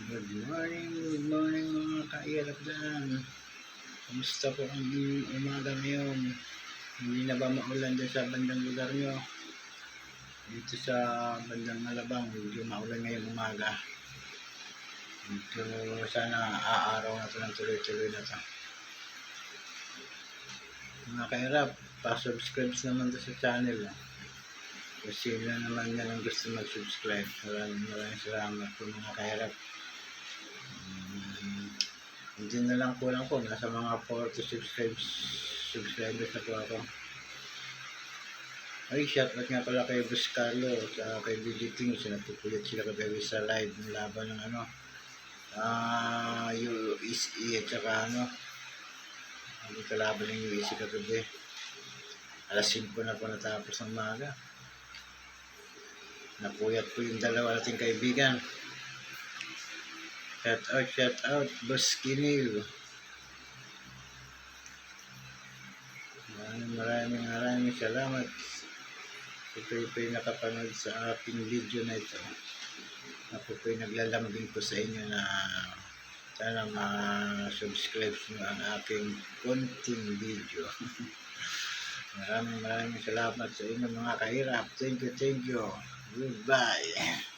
Good morning mga kairap dyan. Kamusta po ang umaga ngayon? Hindi na ba maulan dyan sa bandang lugar nyo? Dito sa bandang Malabang, medyo maulan ngayong umaga. Dito sana aaraw na ito ng tuloy-tuloy na ito. Mga kairap, pa-subscribe naman ito sa channel. Kasi sino naman yan ang gusto mag-subscribe. Maraming salamat po mga kairap. Hindi na lang kulang po. Nasa mga 40 subscribers na po ako. Ay, shoutout nga pala kay Boss Carlo at kay BG King. Sinapupuyat sila kagabi sa live ng laban ng USE at saka ang kalaban ng USE kagabi. Alas 5 na po natapos ng maga. Napuyat po yung dalawa nating kaibigan. Shout out, Boss Kinil. Maraming salamat. Ito'y nakapanood sa aking video na ito. Ako po'y naglalambing po sa inyo na sana ma-subscribe nyo ang aking konting video. Maraming salamat sa inyo mga kahirap. Thank you. Goodbye.